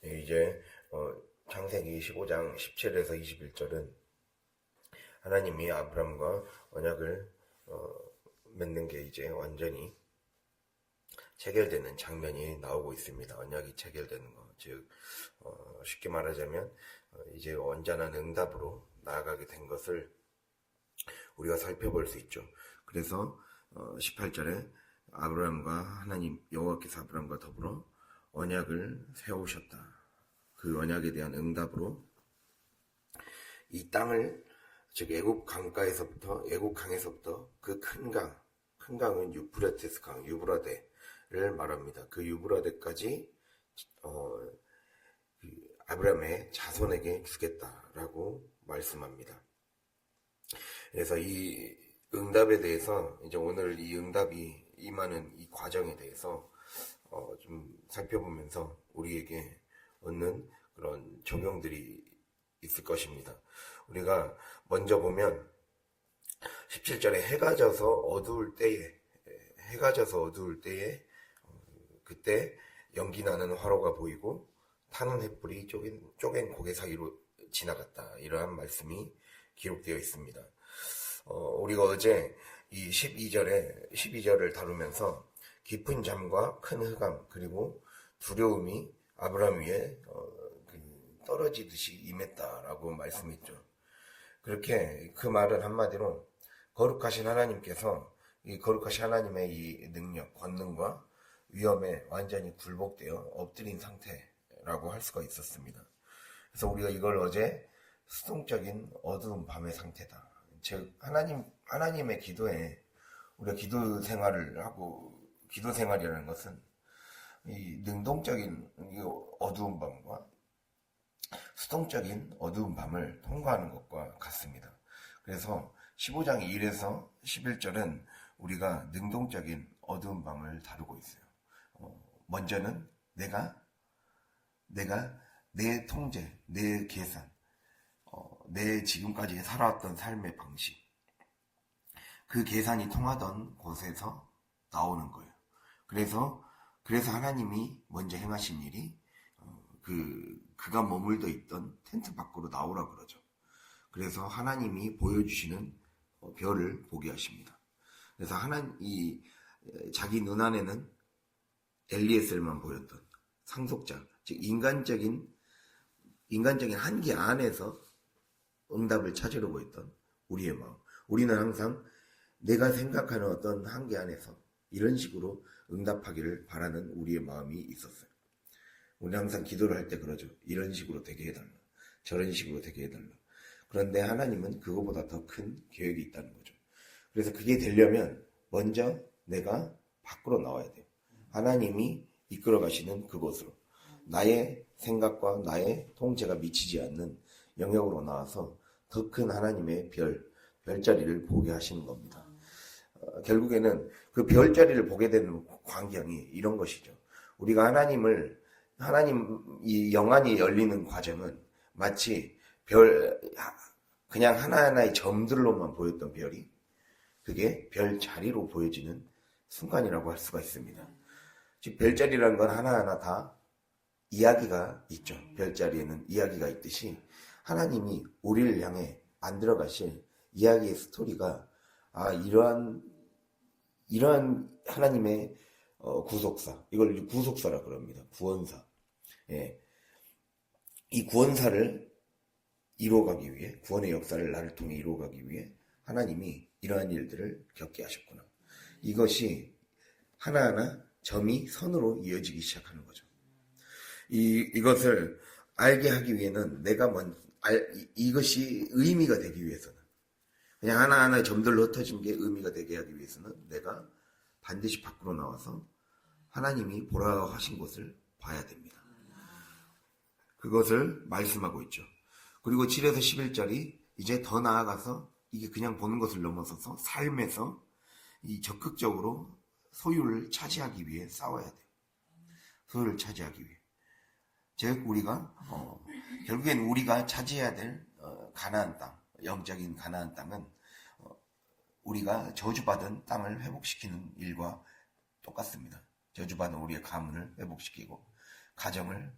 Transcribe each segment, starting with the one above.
이제 창세기 15장 17에서 21절은 하나님이 아브람과 언약을 맺는 게 이제 완전히 체결되는 장면이 나오고 있습니다. 언약이 체결되는 것, 즉 쉽게 말하자면 이제 완전한 응답으로 나아가게 된 것을 우리가 살펴볼 수 있죠. 그래서 18절에 아브라함과 하나님 여호와께서 아브라함과 더불어 언약을 세우셨다. 그 언약에 대한 응답으로 이 땅을, 즉 애국 강에서부터 그 큰 강은 유프라테스 강, 유브라데를 말합니다. 그 유브라데까지 아브라함의 자손에게 주겠다라고 말씀합니다. 그래서 이 응답에 대해서 이제 오늘 이 응답이 임하는 이 과정에 대해서 좀 살펴보면서 우리에게 얻는 그런 적용들이 있을 것입니다. 우리가 먼저 보면 17절에 해가 져서 어두울 때에 그때 연기 나는 화로가 보이고 타는 횃불이 쪼갠 고개 사이로 지나갔다. 이러한 말씀이 기록되어 있습니다. 우리가 어제 이 12절을 다루면서 깊은 잠과 큰 흑암 그리고 두려움이 아브라함 위에 떨어지듯이 임했다라고 말씀했죠. 그렇게 그 말은 한마디로 거룩하신 하나님께서 이 거룩하신 하나님의 이 능력, 권능과 위험에 완전히 굴복되어 엎드린 상태라고 할 수가 있었습니다. 그래서 우리가 이걸 어제 수동적인 어두운 밤의 상태다. 즉 하나님의 기도에 우리가 기도 생활이라는 것은 이 능동적인 어두운 밤과 수동적인 어두운 밤을 통과하는 것과 같습니다. 그래서 15장 1에서 11절은 우리가 능동적인 어두운 밤을 다루고 있어요. 먼저는 내가 내 통제, 내 계산, 내 지금까지 살아왔던 삶의 방식, 그 계산이 통하던 곳에서 나오는 거예요. 그래서 하나님이 먼저 행하신 일이 그가 머물러 있던 텐트 밖으로 나오라 그러죠. 그래서 하나님이 보여주시는 별을 보게 하십니다. 그래서 자기 눈안에는 엘리에셀만 보였던 상속자, 즉 인간적인 한계 안에서 응답을 찾으려고 했던 우리의 마음. 우리는 항상 내가 생각하는 어떤 한계 안에서 이런 식으로 응답하기를 바라는 우리의 마음이 있었어요. 우리는 항상 기도를 할 때 그러죠. 이런 식으로 되게 해달라. 저런 식으로 되게 해달라. 그런데 하나님은 그거보다 더 큰 계획이 있다는 거죠. 그래서 그게 되려면 먼저 내가 밖으로 나와야 돼요. 하나님이 이끌어 가시는 그곳으로. 나의 생각과 나의 통제가 미치지 않는 영역으로 나와서 더 큰 하나님의 별자리를 보게 하시는 겁니다. 결국에는 그 별자리를 보게 되는 광경이 이런 것이죠. 우리가 하나님 영안이 열리는 과정은 마치 그냥 하나하나의 점들로만 보였던 별이 그게 별자리로 보여지는 순간이라고 할 수가 있습니다. 즉 별자리라는 건 하나하나 다 이야기가 있죠. 별자리에는 이야기가 있듯이 하나님이 우리를 향해 만들어 가실 이야기의 스토리가 이러한 하나님의 구속사, 이걸 구속사라 그럽니다. 구원사. 예. 이 구원사를 이루어가기 위해, 구원의 역사를 나를 통해 이루어가기 위해 하나님이 이러한 일들을 겪게 하셨구나. 이것이 하나하나 점이 선으로 이어지기 시작하는 거죠. 이것을 알게 하기 위해는 이것이 의미가 되기 위해서는, 그냥 하나하나의 점들로 흩어진 게 의미가 되게 하기 위해서는 내가 반드시 밖으로 나와서 하나님이 보라 하신 것을 봐야 됩니다. 그것을 말씀하고 있죠. 그리고 7에서 11절이 이제 더 나아가서 이게 그냥 보는 것을 넘어서서 삶에서 이 적극적으로 소유를 차지하기 위해 싸워야 돼요. 소유를 차지하기 위해. 즉 우리가 결국엔 우리가 차지해야 될 가나안 땅, 영적인 가나안 땅은 우리가 저주받은 땅을 회복시키는 일과 똑같습니다. 저주받은 우리의 가문을 회복시키고 가정을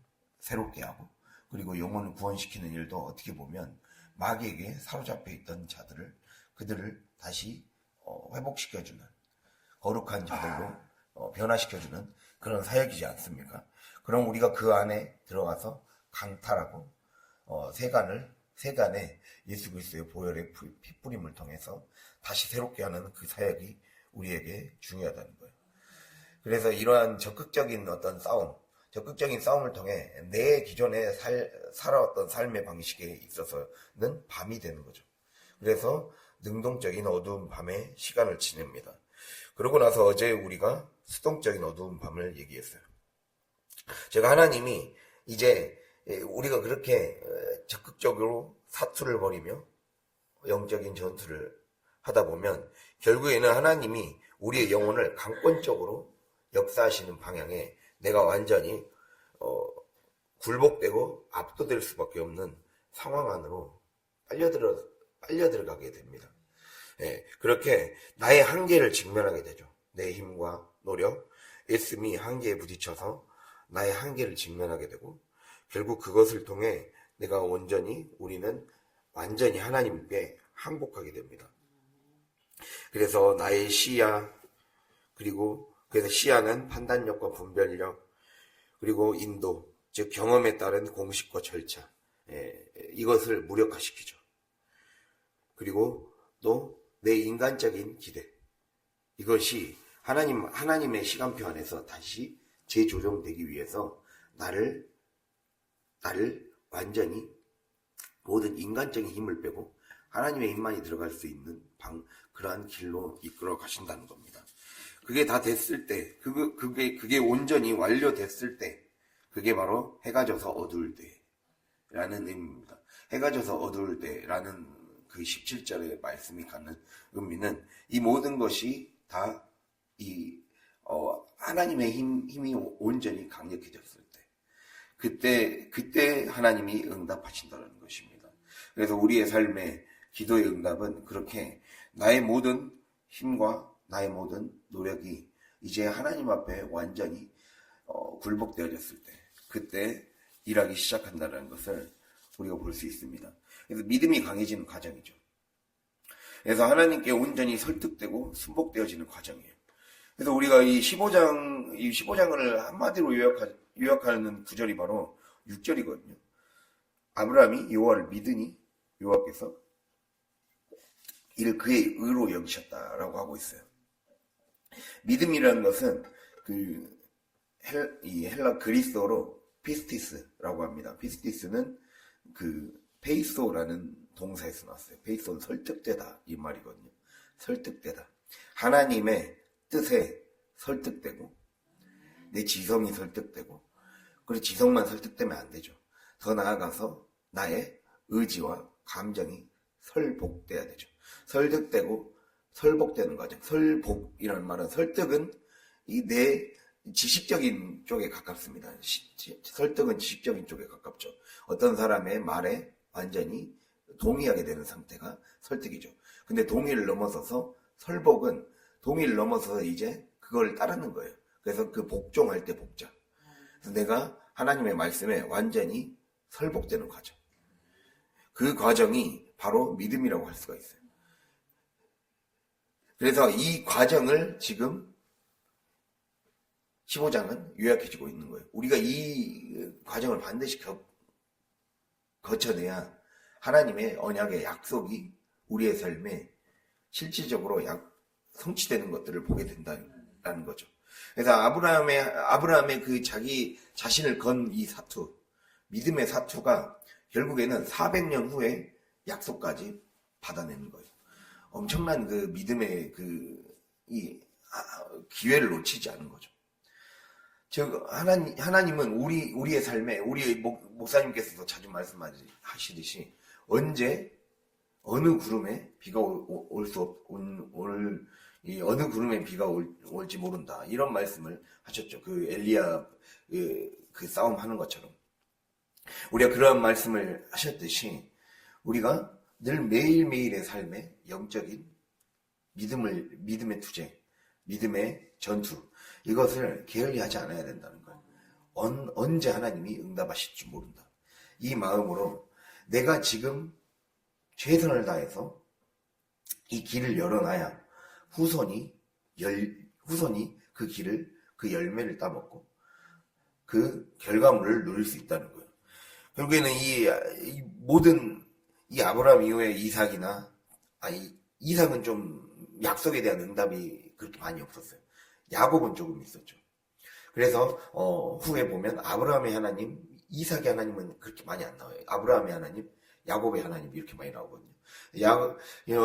새롭게 하고, 그리고 영혼을 구원시키는 일도 어떻게 보면 마귀에게 사로잡혀 있던 그들을 다시 회복시켜주는, 거룩한 자들로 변화시켜주는 그런 사역이지 않습니까? 그럼 우리가 그 안에 들어가서 강탈하고 세간에 예수 그리스도의 보혈의 피뿌림을 통해서 다시 새롭게 하는 그 사역이 우리에게 중요하다는 거예요. 그래서 이러한 적극적인 싸움을 통해 내 기존에 살아왔던 삶의 방식에 있어서는 밤이 되는 거죠. 그래서 능동적인 어두운 밤에 시간을 지냅니다. 그러고 나서 어제 우리가 수동적인 어두운 밤을 얘기했어요. 제가 하나님이 이제 우리가 그렇게 적극적으로 사투를 벌이며 영적인 전투를 하다 보면 결국에는 하나님이 우리의 영혼을 강권적으로 역사하시는 방향에 내가 완전히 굴복되고 압도될 수밖에 없는 상황 안으로 빨려 들어가게 됩니다. 그렇게 나의 한계를 직면하게 되죠. 내 힘과 노력, 애씀이 한계에 부딪혀서 나의 한계를 직면하게 되고, 결국 그것을 통해 우리는 완전히 하나님께 항복하게 됩니다. 그래서 나의 시야, 그래서 시야는 판단력과 분별력, 그리고 인도, 즉 경험에 따른 공식과 절차, 이것을 무력화시키죠. 그리고 또 내 인간적인 기대, 이것이 하나님의 시간표 안에서 다시 재조정되기 위해서 나를 완전히 모든 인간적인 힘을 빼고 하나님의 힘만이 들어갈 수 있는 그러한 길로 이끌어 가신다는 겁니다. 그게 다 됐을 때, 그게 온전히 완료됐을 때, 그게 바로 해가 져서 어두울 때라는 의미입니다. 해가 져서 어두울 때라는 그 17절의 말씀이 갖는 의미는 이 모든 것이 다 하나님의 힘이 온전히 강력해졌을 때, 그때 하나님이 응답하신다는 것입니다. 그래서 우리의 삶의 기도의 응답은 그렇게 나의 모든 힘과 나의 모든 노력이 이제 하나님 앞에 완전히 굴복되어졌을 때, 그때 일하기 시작한다는 것을 우리가 볼 수 있습니다. 그래서 믿음이 강해지는 과정이죠. 그래서 하나님께 온전히 설득되고 순복되어지는 과정이에요. 그래서 우리가 이 15장을 한마디로 요약하는 구절이 바로 6절이거든요. 아브라함이 여호와를 믿으니 여호와께서 이를 그의 의로 여기셨다라고 하고 있어요. 믿음이라는 것은 이 헬라 그리스어로 피스티스라고 합니다. 피스티스는 페이소라는 동사에서 나왔어요. 페이소는 설득되다 이 말이거든요. 설득되다. 하나님의 뜻에 설득되고 내 지성이 설득되고, 그리고 지성만 설득되면 안 되죠. 더 나아가서 나의 의지와 감정이 설복돼야 되죠. 설득되고 설복되는 과정. 설복이라는 말은, 설득은 내 지식적인 쪽에 가깝습니다. 설득은 지식적인 쪽에 가깝죠. 어떤 사람의 말에 완전히 동의하게 되는 상태가 설득이죠. 근데 동의를 넘어서서 설복은 동의를 넘어서서 이제 그걸 따르는 거예요. 그래서 그 복종할 때 복자. 그래서 내가 하나님의 말씀에 완전히 설복되는 과정. 그 과정이 바로 믿음이라고 할 수가 있어요. 그래서 이 과정을 지금 15장은 요약해주고 있는 거예요. 우리가 이 과정을 반드시 거쳐내야 하나님의 언약의 약속이 우리의 삶에 실질적으로 성취되는 것들을 보게 된다는 거죠. 그래서 아브라함의 그 자기 자신을 건 이 사투, 믿음의 사투가 결국에는 400년 후에 약속까지 받아내는 거예요. 엄청난 그 믿음의 기회를 놓치지 않은 거죠. 즉 하나님은 우리의 삶에, 우리 목사님께서도 자주 말씀하시듯이 언제 어느 구름에 비가 어느 구름에 비가 올지 모른다, 이런 말씀을 하셨죠. 그 엘리야 그 싸움하는 것처럼 우리가 그러한 말씀을 하셨듯이 우리가 늘 매일매일의 삶에 영적인 믿음의 투쟁, 믿음의 전투, 이것을 게을리하지 않아야 된다는 거예요. 언제 하나님이 응답하실지 모른다. 이 마음으로 내가 지금 최선을 다해서 이 길을 열어놔야 후손이 그 길을, 그 열매를 따먹고 그 결과물을 누릴 수 있다는 거예요. 결국에는 이 모든 이 아브라함 이후에 이삭은 좀 약속에 대한 응답이 그렇게 많이 없었어요. 야곱은 조금 있었죠. 그래서 후에 보면 아브라함의 하나님, 이삭의 하나님은 그렇게 많이 안 나와요. 아브라함의 하나님, 야곱의 하나님 이렇게 많이 나오거든요.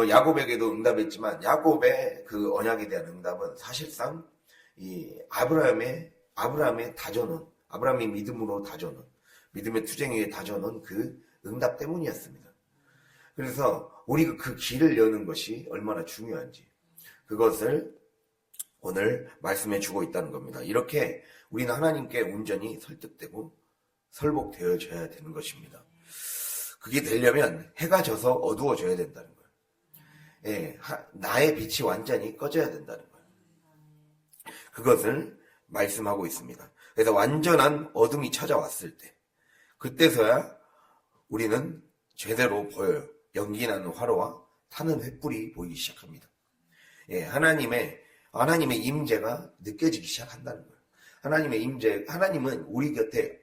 야곱에게도 응답했지만 야곱의 그 언약에 대한 응답은 사실상 이 아브라함의 다져놓은, 아브라함이 믿음으로 다져놓은, 믿음의 투쟁에 다져놓은 그 응답 때문이었습니다. 그래서 우리가 그 길을 여는 것이 얼마나 중요한지 그것을 오늘 말씀해 주고 있다는 겁니다. 이렇게 우리는 하나님께 온전히 설득되고 설복되어져야 되는 것입니다. 그게 되려면 해가 져서 어두워져야 된다는 거예요. 예, 나의 빛이 완전히 꺼져야 된다는 거예요. 그것을 말씀하고 있습니다. 그래서 완전한 어둠이 찾아왔을 때 그때서야 우리는 제대로 보여요. 연기나는 화로와 타는 횃불이 보이기 시작합니다. 예, 하나님의 임재가 느껴지기 시작한다는 거예요. 하나님은 우리 곁에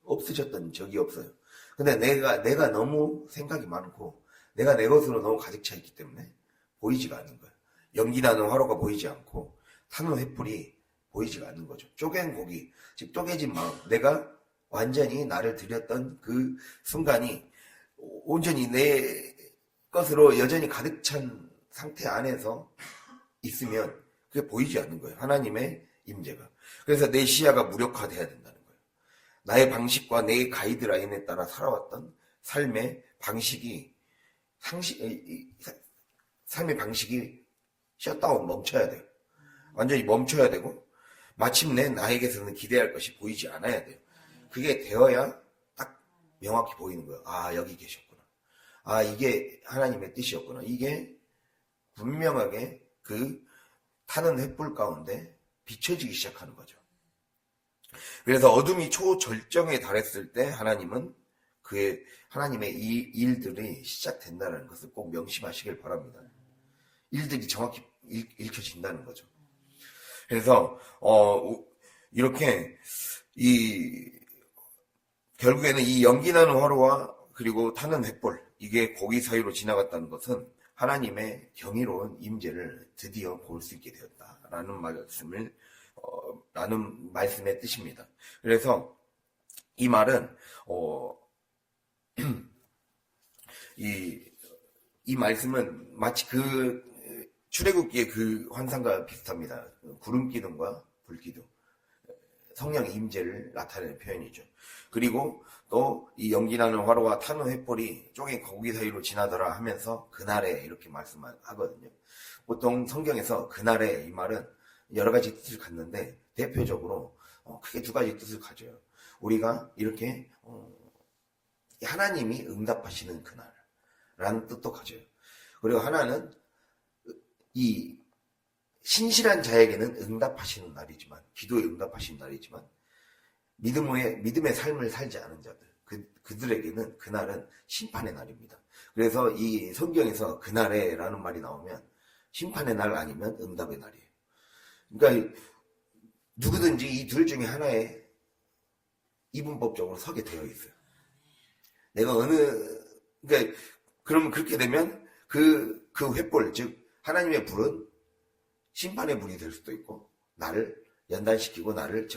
없으셨던 적이 없어요. 근데 내가 너무 생각이 많고, 내가 내 것으로 너무 가득 차 있기 때문에 보이지가 않는 거예요. 연기나는 화로가 보이지 않고, 타는 횃불이 보이지가 않는 거죠. 쪼갠 고기, 즉 쪼개진 마음, 내가 완전히 나를 들였던 그 순간이 온전히 내 것으로 여전히 가득 찬 상태 안에서 있으면 그게 보이지 않는 거예요. 하나님의 임재가. 그래서 내 시야가 무력화돼야 된다는 거예요. 나의 방식과 내 가이드라인에 따라 살아왔던 삶의 방식이 셧다운 멈춰야 돼요. 완전히 멈춰야 되고 마침내 나에게서는 기대할 것이 보이지 않아야 돼요. 그게 되어야 딱 명확히 보이는 거예요. 아, 여기 계셨구나. 아, 이게 하나님의 뜻이었구나. 이게 분명하게 그 타는 횃불 가운데 비춰지기 시작하는 거죠. 그래서 어둠이 초절정에 달했을 때 하나님의 이 일들이 시작된다는 것을 꼭 명심하시길 바랍니다. 일들이 정확히 읽혀진다는 거죠. 그래서 이렇게 결국에는 이 연기나는 화로와 그리고 타는 횃불, 이게 고기 사이로 지나갔다는 것은 하나님의 경이로운 임재를 드디어 볼 수 있게 되었다라는 말씀의 뜻입니다. 그래서 이 말은 이 말씀은 마치 그 출애굽기의 그 환상과 비슷합니다. 구름 기둥과 불 기둥, 성령의 임재를 나타내는 표현이죠. 그리고 또 이 연기나는 화로와 타는 횃불이 쪼갠 고기 사이로 지나더라 하면서 그날에 이렇게 말씀하거든요. 보통 성경에서 그날에 이 말은 여러 가지 뜻을 갖는데 대표적으로 크게 두 가지 뜻을 가져요. 우리가 이렇게 하나님이 응답하시는 그날라는 뜻도 가져요. 그리고 하나는 이 신실한 자에게는 응답하시는 날이지만, 기도에 응답하시는 날이지만 믿음의 삶을 살지 않은 자들, 그들에게는 그날은 심판의 날입니다. 그래서 이 성경에서 그날에라는 말이 나오면 심판의 날 아니면 응답의 날이에요. 그러니까 누구든지 이 둘 중에 하나에 이분법적으로 서게 되어 있어요. 내가 그러니까 그러면 그렇게 되면 그 횃불, 즉 하나님의 불은 심판의 불이 될 수도 있고 나를 연단시키고 나를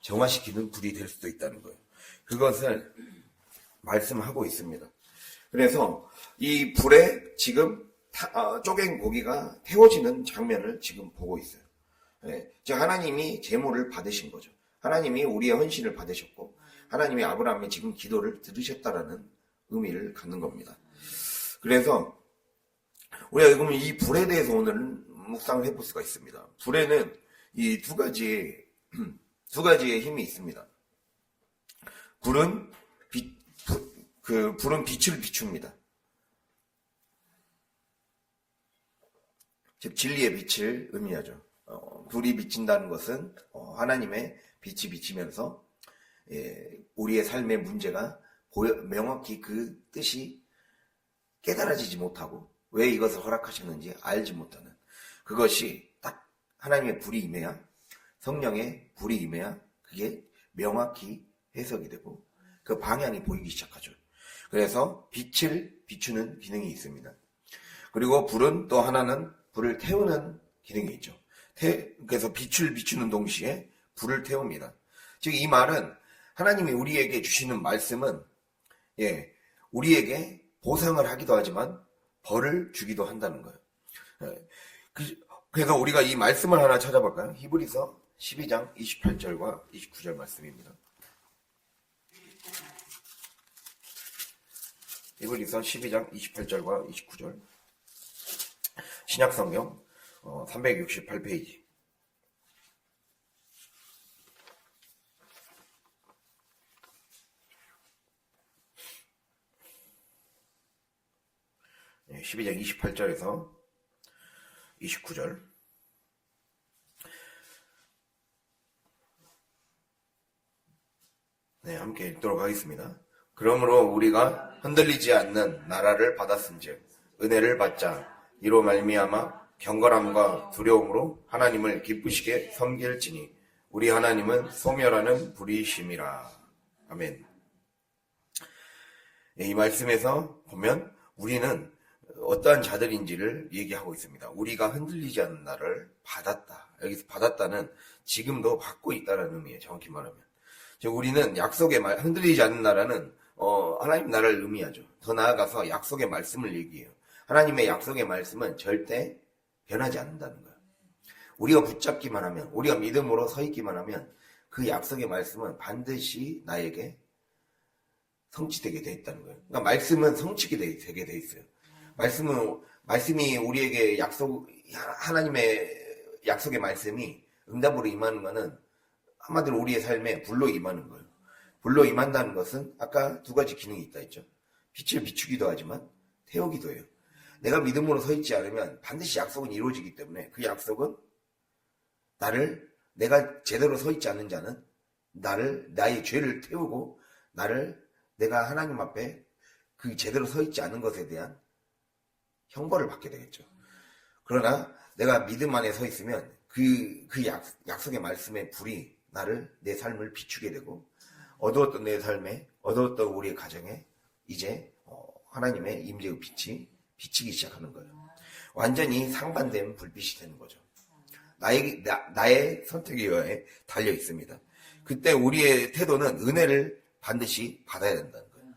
정화시키는 불이 될 수도 있다는 거예요. 그것을 말씀하고 있습니다. 그래서 이 불에 지금 쪼갠 고기가 태워지는 장면을 지금 보고 있어요. 네, 즉 하나님이 제물을 받으신 거죠. 하나님이 우리의 헌신을 받으셨고 하나님이 아브라함의 지금 기도를 들으셨다라는 의미를 갖는 겁니다. 그래서 우리가 그러면 이 불에 대해서 오늘 묵상을 해볼 수가 있습니다. 불에는 이 두 가지의 힘이 있습니다. 불은 빛을 비춥니다. 즉 진리의 빛을 의미하죠. 불이 비친다는 것은 하나님의 빛이 비치면서 우리의 삶의 문제가 명확히 그 뜻이 깨달아지지 못하고 왜 이것을 허락하셨는지 알지 못하는 그것이 딱 하나님의 불이 임해야 성령의 불이 임해야 그게 명확히 해석이 되고 그 방향이 보이기 시작하죠. 그래서 빛을 비추는 기능이 있습니다. 그리고 불은 또 하나는 불을 태우는 기능이 있죠. 그래서 빛을 비추는 동시에 불을 태웁니다. 즉 이 말은 하나님이 우리에게 주시는 말씀은 우리에게 보상을 하기도 하지만 벌을 주기도 한다는 거예요. 그래서 우리가 이 말씀을 하나 찾아볼까요? 히브리서 12장 28절과 29절 말씀입니다. 히브리서 12장 28절과 29절 신약성경 368페이지 네, 12장 28절에서 29절 네, 함께 읽도록 하겠습니다. 그러므로 우리가 흔들리지 않는 나라를 받았은즉 은혜를 받자 이로 말미암아 경건함과 두려움으로 하나님을 기쁘시게 섬길지니 우리 하나님은 소멸하는 불이심이라. 아멘. 이 말씀에서 보면 우리는 어떠한 자들인지를 얘기하고 있습니다. 우리가 흔들리지 않는 나라를 받았다. 여기서 받았다는 지금도 받고 있다는 의미예요. 정확히 말하면. 즉 우리는 약속의 흔들리지 않는 나라는 하나님 나라를 의미하죠. 더 나아가서 약속의 말씀을 얘기해요. 하나님의 약속의 말씀은 절대 변하지 않는다는 거예요. 우리가 붙잡기만 하면, 우리가 믿음으로 서 있기만 하면 그 약속의 말씀은 반드시 나에게 성취되게 돼 있다는 거예요. 그러니까 말씀은 되게 돼 있어요. 말씀이 우리에게 하나님의 약속의 말씀이 응답으로 임하는 것은 한마디로 우리의 삶에 불로 임하는 거예요. 불로 임한다는 것은 아까 두 가지 기능이 있다 했죠. 빛을 비추기도 하지만 태우기도 해요. 내가 믿음으로 서 있지 않으면 반드시 약속은 이루어지기 때문에 그 약속은 내가 제대로 서 있지 않는 자는 나의 죄를 태우고 내가 하나님 앞에 그 제대로 서 있지 않은 것에 대한 형벌을 받게 되겠죠. 그러나 내가 믿음 안에 서 있으면 그 약속의 말씀의 불이 내 삶을 비추게 되고 어두웠던 내 삶에, 어두웠던 우리의 가정에 이제 하나님의 임재의 빛이 비치기 시작하는 거예요. 완전히 상반된 불빛이 되는 거죠. 나의 선택에 의해 달려 있습니다. 그때 우리의 태도는 은혜를 반드시 받아야 된다는 거예요.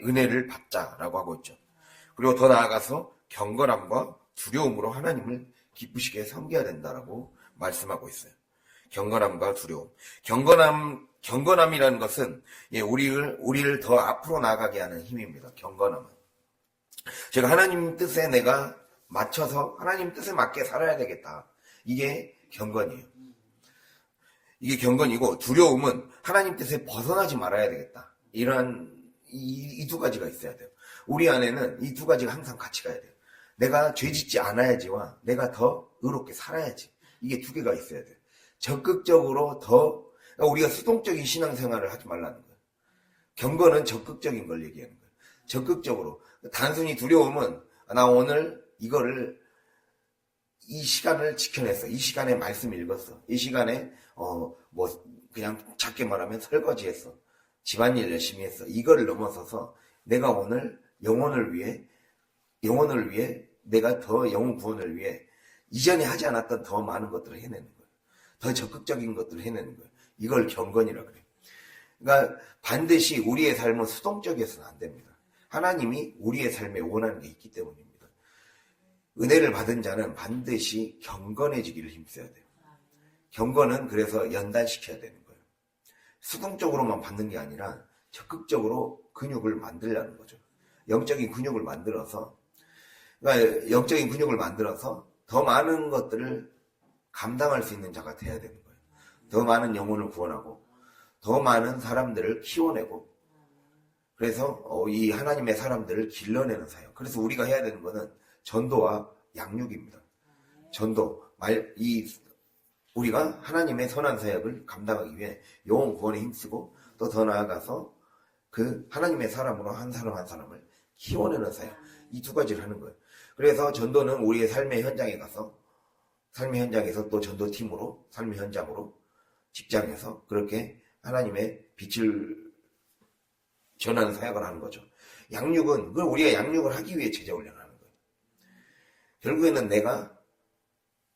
은혜를 받자라고 하고 있죠. 그리고 더 나아가서 경건함과 두려움으로 하나님을 기쁘시게 섬겨야 된다라고 말씀하고 있어요. 경건함과 두려움. 경건함이라는 것은 우리를 더 앞으로 나아가게 하는 힘입니다. 경건함은. 제가 하나님 뜻에 내가 맞춰서 하나님 뜻에 맞게 살아야 되겠다. 이게 경건이에요. 이게 경건이고 두려움은 하나님 뜻에 벗어나지 말아야 되겠다. 이런 이 두 가지가 있어야 돼요. 우리 안에는 이 두 가지가 항상 같이 가야 돼요. 내가 죄짓지 않아야지와 내가 더 의롭게 살아야지. 이게 두 개가 있어야 돼요. 적극적으로 그러니까 우리가 수동적인 신앙생활을 하지 말라는 거예요. 경건은 적극적인 걸 얘기하는 거예요. 적극적으로. 단순히 두려움은 나 오늘 이 시간을 지켜냈어. 이 시간에 말씀 읽었어. 이 시간에 그냥 작게 말하면 설거지했어. 집안일 열심히 했어. 이거를 넘어서서 내가 오늘 영혼을 위해 내가 더 영혼 구원을 위해 이전에 하지 않았던 더 많은 것들을 해내는 거예요. 더 적극적인 것들을 해내는 거예요. 이걸 경건이라 그래요. 그러니까 반드시 우리의 삶은 수동적이어서는 안 됩니다. 하나님이 우리의 삶에 원하는 게 있기 때문입니다. 은혜를 받은 자는 반드시 경건해지기를 힘써야 돼요. 경건은 그래서 연단시켜야 되는 거예요. 수동적으로만 받는 게 아니라 적극적으로 근육을 만들려는 거죠. 영적인 근육을 만들어서 더 많은 것들을 감당할 수 있는 자가 돼야 되는 거예요. 더 많은 영혼을 구원하고 더 많은 사람들을 키워내고 그래서 이 하나님의 사람들을 길러내는 사역. 그래서 우리가 해야 되는 거는 전도와 양육입니다. 전도, 우리가 하나님의 선한 사역을 감당하기 위해 영혼 구원에 힘쓰고 또 더 나아가서 그 하나님의 사람으로 한 사람 한 사람을 키워내는 사역, 이 두 가지를 하는 거예요. 그래서 전도는 우리의 삶의 현장에 가서 삶의 현장에서 또 전도팀으로 삶의 현장으로 직장에서 그렇게 하나님의 빛을 전하는 사역을 하는 거죠. 양육은 그걸 우리가 양육을 하기 위해 제자 훈련하는 거예요. 결국에는 내가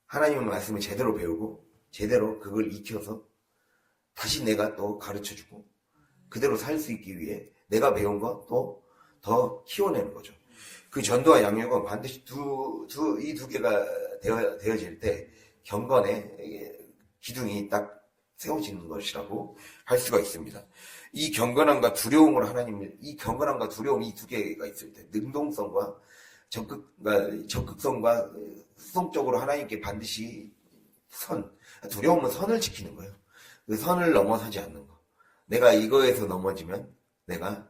하나님의 말씀을 제대로 배우고 제대로 그걸 익혀서 다시 내가 또 가르쳐주고 그대로 살 수 있기 위해 내가 배운 것 또 더 키워내는 거죠. 그 전도와 양육은 반드시 이 두 개가 되어질 때 경건의 기둥이 딱 세워지는 것이라고 할 수가 있습니다. 이 경건함과 두려움으로 이 경건함과 두려움 이 두 개가 있을 때 능동성과 적극성과 수동적으로 하나님께 반드시 두려움은 선을 지키는 거예요. 그 선을 넘어서지 않는 거. 내가 이거에서 넘어지면 내가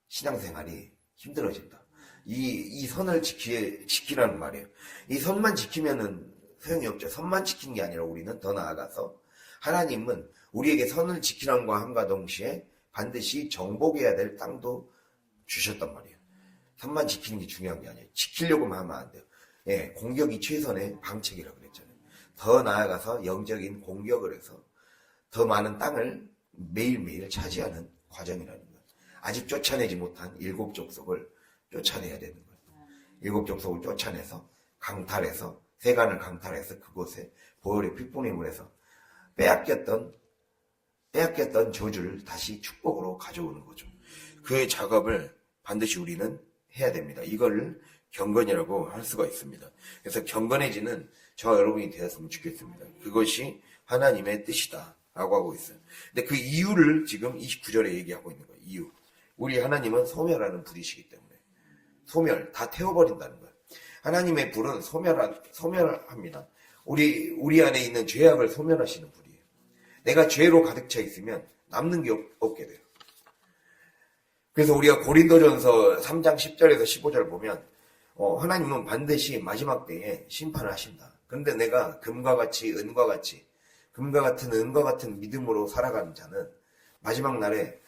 신앙생활이 힘들어진다. 이 선을 지키라는 말이에요. 이 선만 지키면은 소용이 없죠. 선만 지키는 게 아니라 우리는 더 나아가서 하나님은 우리에게 선을 지키라는 것 함과 동시에 반드시 정복해야 될 땅도 주셨단 말이에요. 선만 지키는 게 중요한 게 아니에요. 지키려고만 하면 안 돼요. 예, 공격이 최선의 방책이라고 그랬잖아요. 더 나아가서 영적인 공격을 해서 더 많은 땅을 매일매일 차지하는 과정이라는 거예요. 아직 쫓아내지 못한 일곱 족속을 쫓아내야 되는 거예요. 일곱 족속을 쫓아내서 강탈해서 세간을 강탈해서 그곳에 보혈의 핏보림을 해서 빼앗겼던 저주를 다시 축복으로 가져오는 거죠. 그 작업을 반드시 우리는 해야 됩니다. 이거를 경건이라고 할 수가 있습니다. 그래서 경건해지는 저와 여러분이 되었으면 좋겠습니다. 그것이 하나님의 뜻이다 라고 하고 있어요. 근데 그 이유를 지금 29절에 얘기하고 있는 거예요. 이유. 우리 하나님은 소멸하는 불이시기 때문에 다 태워버린다는 거예요. 하나님의 불은 소멸합니다. 우리 안에 있는 죄악을 소멸하시는 불이에요. 내가 죄로 가득 차 있으면 남는 게 없게 돼요. 그래서 우리가 고린도전서 3장 10절에서 15절 보면 하나님은 반드시 마지막 때에 심판을 하신다. 그런데 내가 금과 같은 은과 같은 믿음으로 살아가는 자는 마지막 날에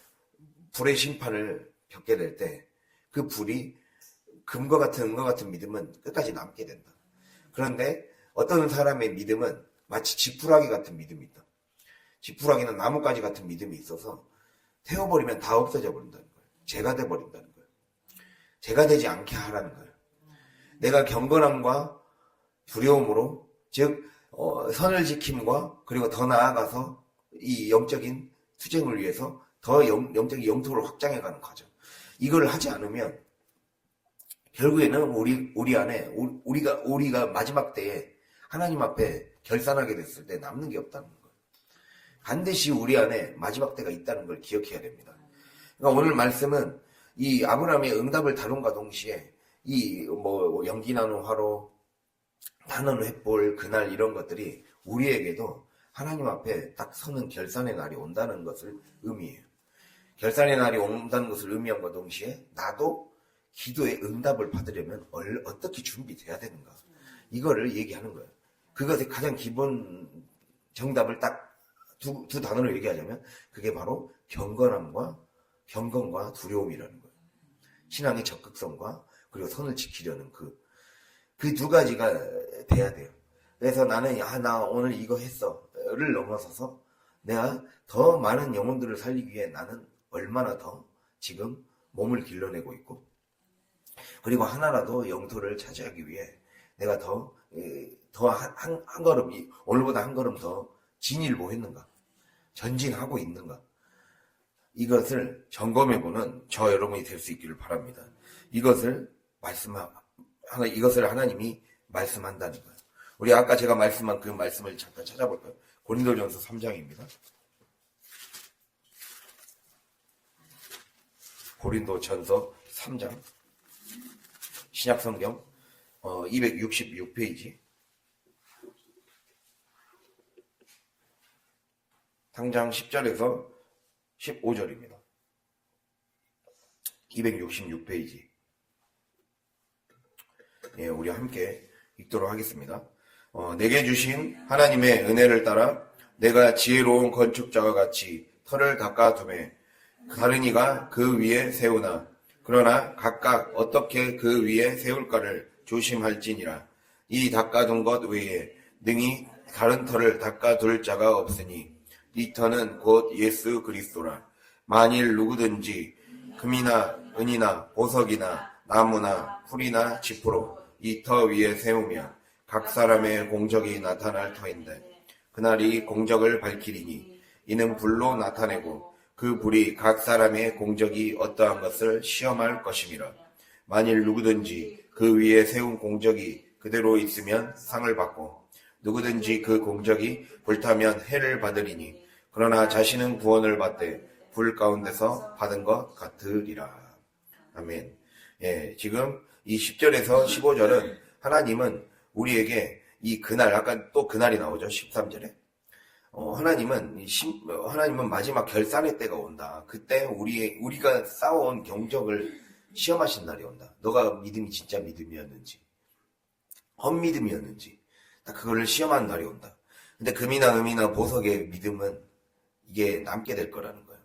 불의 심판을 겪게 될 때 그 불이 금과 같은 은과 같은 믿음은 끝까지 남게 된다. 그런데 어떤 사람의 믿음은 마치 지푸라기 같은 믿음이 있다. 지푸라기는 나뭇가지 같은 믿음이 있어서 태워버리면 다 없어져 버린다는 거예요. 죄가 돼버린다는 거예요. 죄가 되지 않게 하라는 거예요. 내가 경건함과 두려움으로 즉 선을 지킴과 그리고 더 나아가서 이 영적인 투쟁을 위해서 더 영적인 영토를 확장해가는 과정. 이걸 하지 않으면 결국에는 우리 안에 우리가 마지막 때에 하나님 앞에 결산하게 됐을 때 남는 게 없다는 거예요. 반드시 우리 안에 마지막 때가 있다는 걸 기억해야 됩니다. 그러니까 오늘 말씀은 이 아브라함의 응답을 다룬과 동시에 연기 나는 화로, 나는 횃불, 그날 이런 것들이 우리에게도 하나님 앞에 딱 서는 결산의 날이 온다는 것을 의미해요. 결산의 날이 온다는 것을 의미함과 동시에 나도 기도의 응답을 받으려면 어떻게 준비돼야 되는가. 이거를 얘기하는 거예요. 그것의 가장 기본 정답을 딱 두 단어로 얘기하자면 그게 바로 경건과 두려움이라는 거예요. 신앙의 적극성과 그리고 선을 지키려는 그 두 가지가 돼야 돼요. 그래서 나는 나 오늘 이거 했어를 넘어서서 내가 더 많은 영혼들을 살리기 위해 나는 얼마나 더 지금 몸을 길러내고 있고 그리고 하나라도 영토를 차지하기 위해 내가 더 한 걸음 오늘보다 한 걸음 더 진일보했는가 전진하고 있는가 이것을 점검해보는 저 여러분이 될 수 있기를 바랍니다. 이것을 하나님이 말씀한다는 거예요. 우리 아까 제가 말씀한 그 말씀을 잠깐 찾아볼까요? 고린도전서 3장입니다. 고린도전서 3장 신약성경 266페이지 3장 10절에서 15절입니다. 266페이지. 예, 우리 함께 읽도록 하겠습니다. 내게 주신 하나님의 은혜를 따라 내가 지혜로운 건축자와 같이 터를 닦아두매 다른 이가 그 위에 세우나 그러나 각각 어떻게 그 위에 세울까를 조심할지니라. 이 닦아둔 것 외에 능히 다른 터를 닦아둘 자가 없으니 이 터는 곧 예수 그리스도라. 만일 누구든지 금이나 은이나 보석이나 나무나 풀이나 짚으로 이 터 위에 세우면 각 사람의 공적이 나타날 터인데 그날이 공적을 밝히리니 이는 불로 나타내고 그 불이 각 사람의 공적이 어떠한 것을 시험할 것임이라. 만일 누구든지 그 위에 세운 공적이 그대로 있으면 상을 받고 누구든지 그 공적이 불타면 해를 받으리니 그러나 자신은 구원을 받되 불 가운데서 받은 것 같으리라. 아멘. 지금 이 10절에서 15절은 하나님은 우리에게 이 그날, 아까 또 그날이 나오죠. 13절에. 하나님은 마지막 결산의 때가 온다. 그때 우리가 쌓아온 경적을 시험하신 날이 온다. 너가 믿음이 진짜 믿음이었는지, 헛믿음이었는지, 그거를 시험하는 날이 온다. 근데 금이나 음이나 보석의 믿음은 이게 남게 될 거라는 거예요.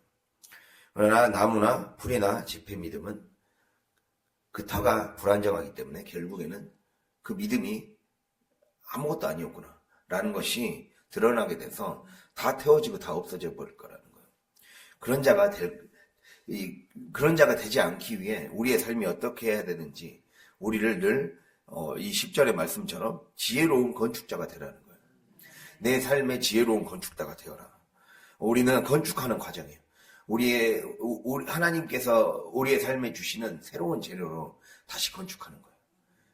그러나 나무나 풀이나 짚의 믿음은 그 터가 불안정하기 때문에 결국에는 그 믿음이 아무것도 아니었구나 라는 것이 드러나게 돼서 다 태워지고 다 없어져 버릴 거라는 거예요. 그런 자가 되지 않기 위해 우리의 삶이 어떻게 해야 되는지 우리를 늘 이 10절의 말씀처럼 지혜로운 건축자가 되라는 거예요. 내 삶의 지혜로운 건축자가 되어라. 우리는 건축하는 과정이에요. 하나님께서 우리의 삶에 주시는 새로운 재료로 다시 건축하는 거예요.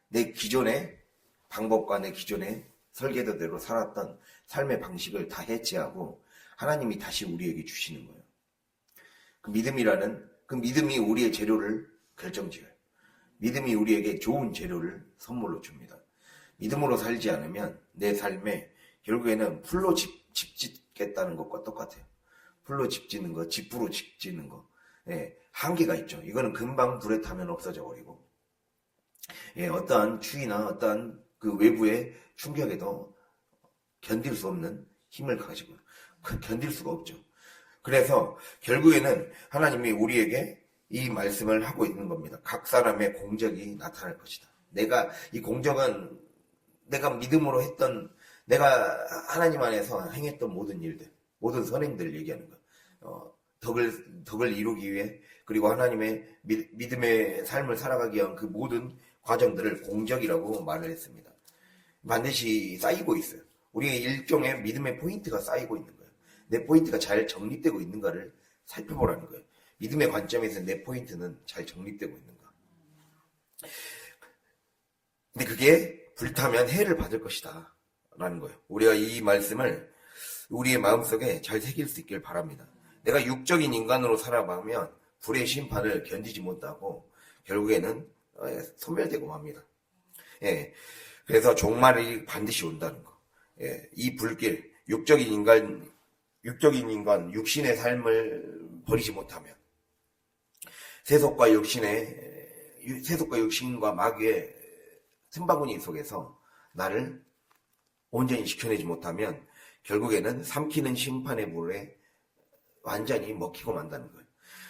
내 기존의 방법과 내 기존의 설계도대로 살았던 삶의 방식을 다 해체하고 하나님이 다시 우리에게 주시는 거예요. 그 믿음이 우리의 재료를 결정지어요. 믿음이 우리에게 좋은 재료를 선물로 줍니다. 믿음으로 살지 않으면 내 삶에 결국에는 풀로 집 짓겠다는 것과 똑같아요. 풀로 집 짓는 거, 집부로 집 짓는 거. 한계가 있죠. 이거는 금방 불에 타면 없어져 버리고. 어떠한 추위나 어떠한 그 외부의 충격에도 견딜 수 없는 힘을 가지고 견딜 수가 없죠. 그래서 결국에는 하나님이 우리에게 이 말씀을 하고 있는 겁니다. 각 사람의 공적이 나타날 것이다. 이 공적은 내가 믿음으로 했던, 내가 하나님 안에서 행했던 모든 일들, 모든 선행들을 얘기하는 거예요. 덕을 이루기 위해, 그리고 하나님의 믿음의 삶을 살아가기 위한 그 모든 과정들을 공적이라고 말을 했습니다. 반드시 쌓이고 있어요. 우리의 일종의 믿음의 포인트가 쌓이고 있는 거예요. 내 포인트가 잘 정립되고 있는가를 살펴보라는 거예요. 믿음의 관점에서 내 포인트는 잘 정립되고 있는가. 근데 그게 불타면 해를 받을 것이다 라는 거예요. 우리가 이 말씀을 우리의 마음속에 잘 새길 수 있길 바랍니다. 내가 육적인 인간으로 살아가면 불의 심판을 견디지 못하고 결국에는 소멸되고 맙니다. 그래서 종말이 반드시 온다는 거. 이 불길, 육적인 인간, 육신의 삶을 버리지 못하면 세속과 육신과 마귀의 틈바구니 속에서 나를 온전히 지켜내지 못하면 결국에는 삼키는 심판의 불에 완전히 먹히고 만다는 거예요.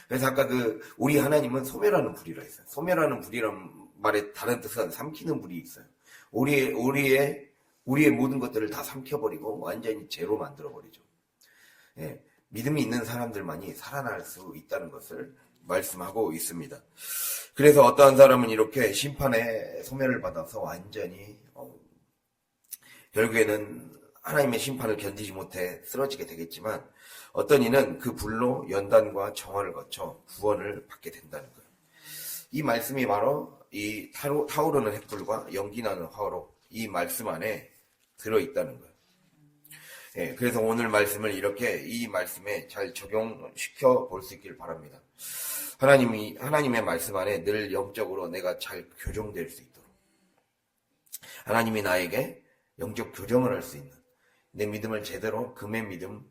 그래서 아까 우리 하나님은 소멸하는 불이라 했어요. 소멸하는 불이란 말의 다른 뜻은 삼키는 불이 있어요. 우리의 모든 것들을 다 삼켜버리고 완전히 죄로 만들어버리죠. 믿음이 있는 사람들만이 살아날 수 있다는 것을 말씀하고 있습니다. 그래서 어떠한 사람은 이렇게 심판의 소멸을 받아서 완전히 결국에는 하나님의 심판을 견디지 못해 쓰러지게 되겠지만 어떤 이는 그 불로 연단과 정화를 거쳐 구원을 받게 된다는 거예요. 이 말씀이 바로 이 타오르는 횃불과 연기나는 화로, 이 말씀 안에 들어있다는 거예요. 그래서 오늘 말씀을 이 말씀에 잘 적용시켜 볼 수 있길 바랍니다. 하나님의 말씀 안에 늘 영적으로 내가 잘 교정될 수 있도록 하나님이 나에게 영적 교정을 할 수 있는 내 믿음을 제대로 금의 믿음,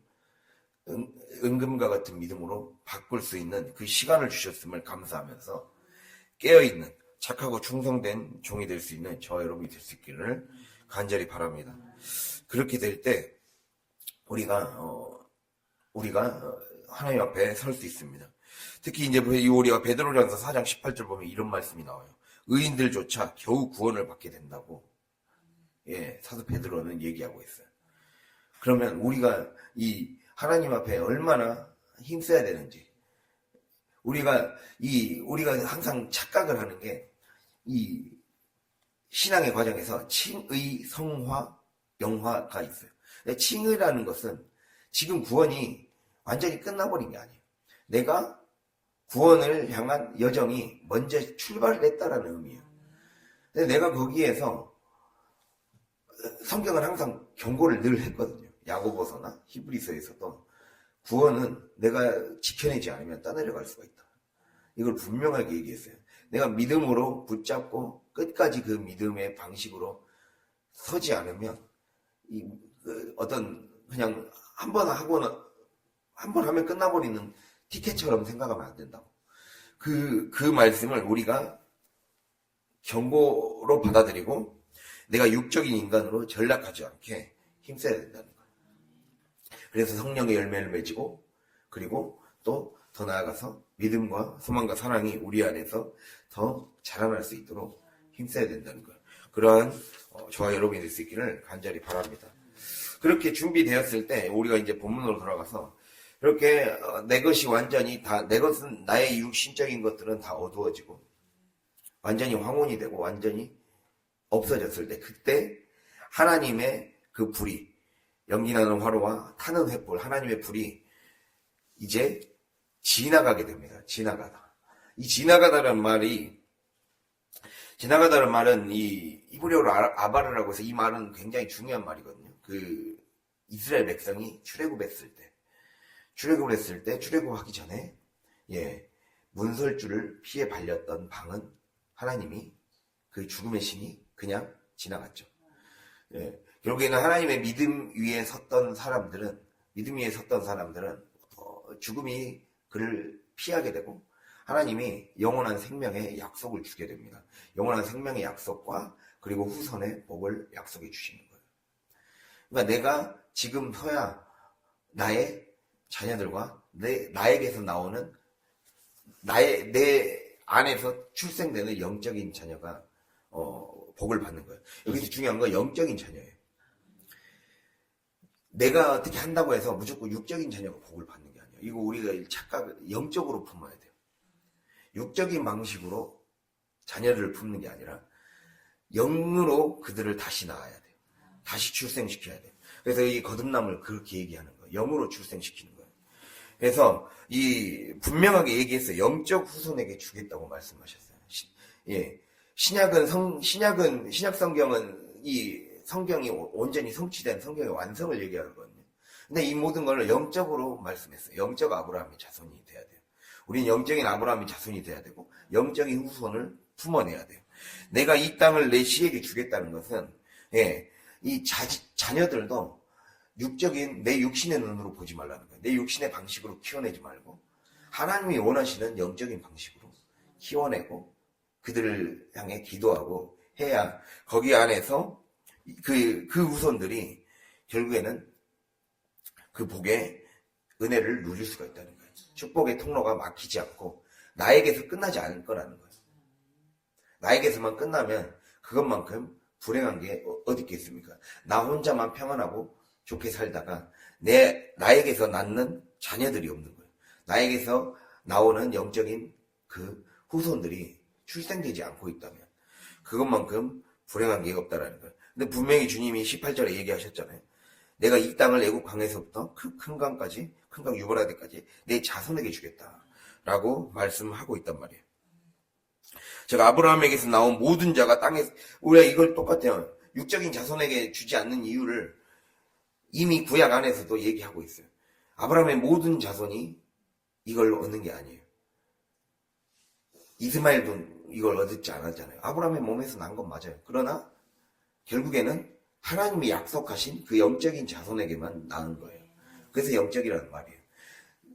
은금과 같은 믿음으로 바꿀 수 있는 그 시간을 주셨음을 감사하면서 깨어있는 착하고 충성된 종이 될 수 있는 저 여러분이 될 수 있기를 간절히 바랍니다. 그렇게 될 때 우리가 하나님 앞에 설 수 있습니다. 특히 이제 우리가 베드로전서 4장 18절 보면 이런 말씀이 나와요. 의인들조차 겨우 구원을 받게 된다고 사도 베드로는 얘기하고 있어요. 그러면 우리가 이 하나님 앞에 얼마나 힘써야 되는지, 우리가 항상 착각을 하는 게 이 신앙의 과정에서 칭의, 성화, 영화가 있어요. 칭의라는 것은 지금 구원이 완전히 끝나버린 게 아니에요. 내가 구원을 향한 여정이 먼저 출발을 했다라는 의미예요. 근데 내가 거기에서 성경은 항상 경고를 늘 했거든요. 야고보서나 히브리서에서도 구원은 내가 지켜내지 않으면 떠내려갈 수가 있다. 이걸 분명하게 얘기했어요. 내가 믿음으로 붙잡고 끝까지 그 믿음의 방식으로 서지 않으면 그냥 한 번 하면 끝나버리는 티켓처럼 생각하면 안 된다고. 그 말씀을 우리가 경고로 받아들이고 내가 육적인 인간으로 전락하지 않게 힘써야 된다는 거예요. 그래서 성령의 열매를 맺고, 그리고 또 더 나아가서 믿음과 소망과 사랑이 우리 안에서 더 자라날 수 있도록 힘써야 된다는 거예요. 그러한 저와 여러분이 될 수 있기를 간절히 바랍니다. 그렇게 준비되었을 때 우리가 이제 본문으로 돌아가서 이렇게 내 것이 완전히 다, 내 것은 나의 육신적인 것들은 다 어두워지고 완전히 황혼이 되고 완전히 없어졌을 때, 그때 하나님의 그 불이, 연기나는 화로와 타는 횃불, 하나님의 불이 이제 지나가게 됩니다. 지나가다. 이 지나가다라는 말은 이 히브리어로 아바르라고 해서 이 말은 굉장히 중요한 말이거든요. 그 이스라엘 백성이 출애굽했을 때, 출애굽하기 전에 문설주를 피해 발렸던 방은 하나님이 그 죽음의 신이 그냥 지나갔죠. 결국에는 하나님의 믿음 위에 섰던 사람들은 죽음이 그를 피하게 되고 하나님이 영원한 생명의 약속을 주게 됩니다. 영원한 생명의 약속과 그리고 후손의 복을 약속해 주시는 거예요. 그러니까 내가 지금 서야 나의 자녀들과 나에게서 나오는 내 안에서 출생되는 영적인 자녀가 복을 받는 거예요. 여기서 중요한 건 영적인 자녀예요. 내가 어떻게 한다고 해서 무조건 육적인 자녀가 복을 받는 게 아니에요. 이거 우리가 영적으로 품어야 돼요. 육적인 방식으로 자녀를 품는 게 아니라 영으로 그들을 다시 낳아야 돼요. 다시 출생시켜야 돼요. 그래서 이 거듭남을 그렇게 얘기하는 거예요. 영으로 출생시키는 거예요. 그래서 분명하게 얘기했어요. 영적 후손에게 주겠다고 말씀하셨어요. 신약 성경은 이 성경이 온전히 성취된 성경의 완성을 얘기하거든요. 근데 이 모든 걸 영적으로 말씀했어요. 영적 아브라함의 자손이 돼야 돼요. 우리는 영적인 아브라함의 자손이 돼야 되고 영적인 후손을 품어내야 돼요. 내가 이 땅을 내 씨에게 주겠다는 것은 이 자녀들도 내 육신의 눈으로 보지 말라는 거예요. 내 육신의 방식으로 키워내지 말고 하나님이 원하시는 영적인 방식으로 키워내고 그들을 향해 기도하고 해야 거기 안에서 그 후손들이 결국에는 그 복의 은혜를 누릴 수가 있다는 거예요. 축복의 통로가 막히지 않고 나에게서 끝나지 않을 거라는 거예요. 나에게서만 끝나면 그것만큼 불행한 게 어디 있겠습니까? 나 혼자만 평안하고 좋게 살다가 나에게서 낳는 자녀들이 없는 거예요. 나에게서 나오는 영적인 그 후손들이 출생되지 않고 있다면 그것만큼 불행한 게 없다라는 거예요. 근데 분명히 주님이 18절에 얘기하셨잖아요. 내가 이 땅을 애굽 강에서부터 큰 강까지, 큰 강 유브라데까지 내 자손에게 주겠다라고 말씀하고 있단 말이에요. 제가 아브라함에게서 나온 모든 자가 땅에, 우리가 이걸 똑같아요. 육적인 자손에게 주지 않는 이유를 이미 구약 안에서도 얘기하고 있어요. 아브라함의 모든 자손이 이걸 얻는 게 아니에요. 이스마엘도 이걸 얻지 않았잖아요. 아브라함의 몸에서 난 건 맞아요. 그러나 결국에는 하나님이 약속하신 그 영적인 자손에게만 낳은 거예요. 그래서 영적이라는 말이에요.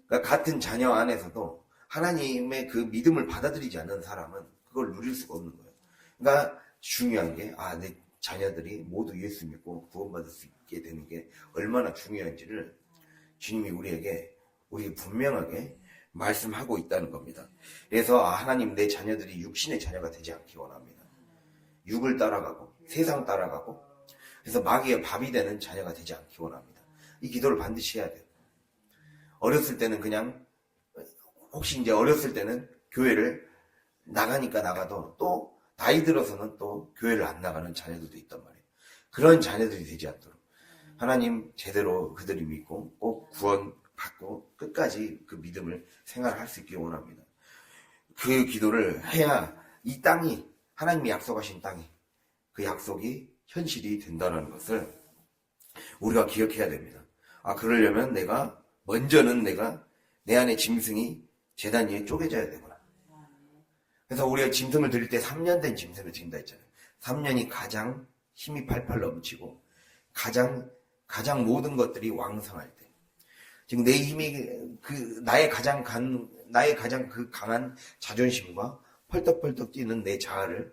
그러니까 같은 자녀 안에서도 하나님의 그 믿음을 받아들이지 않는 사람은 그걸 누릴 수가 없는 거예요. 그러니까 중요한 게 내 자녀들이 모두 예수 믿고 구원받을 수 있게 되는 게 얼마나 중요한지를 주님이 우리에게 분명하게 말씀하고 있다는 겁니다. 그래서 하나님, 내 자녀들이 육신의 자녀가 되지 않기 원합니다. 육을 따라가고 세상 따라가고 그래서 마귀의 밥이 되는 자녀가 되지 않기 원합니다. 이 기도를 반드시 해야 돼요. 어렸을 때는 혹시 이제 어렸을 때는 교회를 나가니까 나가도 또 나이 들어서는 또 교회를 안 나가는 자녀들도 있단 말이에요. 그런 자녀들이 되지 않도록 하나님 제대로 그들이 믿고 꼭 구원받고 끝까지 그 믿음을 생활할 수 있길 원합니다. 그 기도를 해야 이 땅이, 하나님이 약속하신 땅이, 그 약속이 현실이 된다는 것을 우리가 기억해야 됩니다. 그러려면 먼저는 내 안에 짐승이 제단 위에 쪼개져야 되구나. 그래서 우리가 짐승을 드릴 때 3년 된 짐승을 드린다 했잖아요. 3년이 가장 힘이 팔팔 넘치고 가장 모든 것들이 왕성할 때, 지금 내 힘이 나의 가장 강한 자존심과 펄떡펄떡 뛰는 내 자아를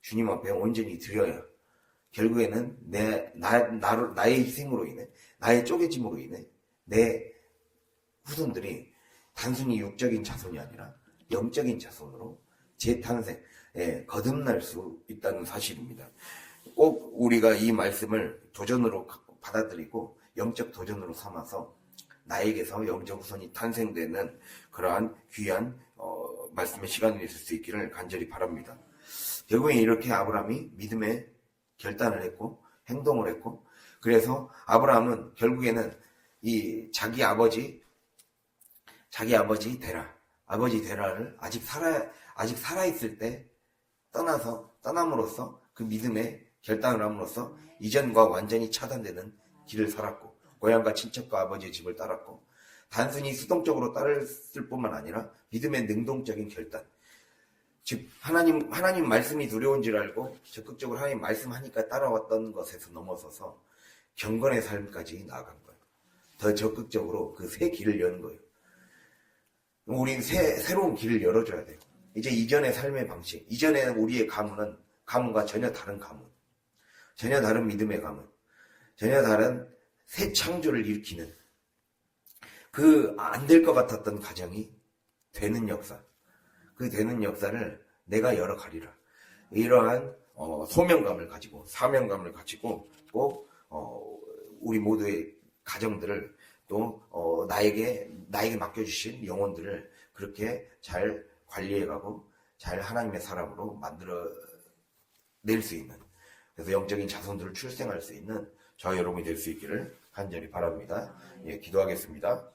주님 앞에 온전히 드려야 결국에는 나의 희생으로 인해, 나의 쪼개짐으로 인해 내 후손들이 단순히 육적인 자손이 아니라 영적인 자손으로 재탄생, 거듭날 수 있다는 사실입니다. 꼭 우리가 이 말씀을 도전으로 받아들이고 영적 도전으로 삼아서 나에게서 영적 후손이 탄생되는 그러한 귀한 말씀의 시간이 있을 수 있기를 간절히 바랍니다. 결국에 이렇게 아브라함이 믿음의 결단을 했고 행동을 했고, 그래서 아브라함은 결국에는 이 자기 아버지 데라를 아직 살아있을 때 떠남으로써 그 믿음의 결단을 함으로써 이전과 완전히 차단되는 길을 살았고, 고향과 친척과 아버지의 집을 따랐고, 단순히 수동적으로 따랐을 뿐만 아니라 믿음의 능동적인 결단, 즉 하나님 말씀이 두려운 줄 알고 적극적으로 하나님 말씀하니까 따라왔던 것에서 넘어서서 경건의 삶까지 나아간 거예요. 더 적극적으로 그 새 길을 여는 거예요. 우리 새로운 길을 열어줘야 돼요. 이제 이전의 삶의 방식, 이전에 우리의 가문과 전혀 다른 가문, 전혀 다른 믿음의 가문, 전혀 다른 새 창조를 일으키는 그 안 될 것 같았던 가정이 되는 역사, 그 되는 역사를 내가 열어가리라. 이러한 소명감을 가지고, 사명감을 가지고 꼭 우리 모두의 가정들을 또 나에게 맡겨주신 영혼들을 그렇게 잘 관리해가고 잘 하나님의 사람으로 만들어낼 수 있는, 그래서 영적인 자손들을 출생할 수 있는 저와 여러분이 될 수 있기를 간절히 바랍니다. 기도하겠습니다.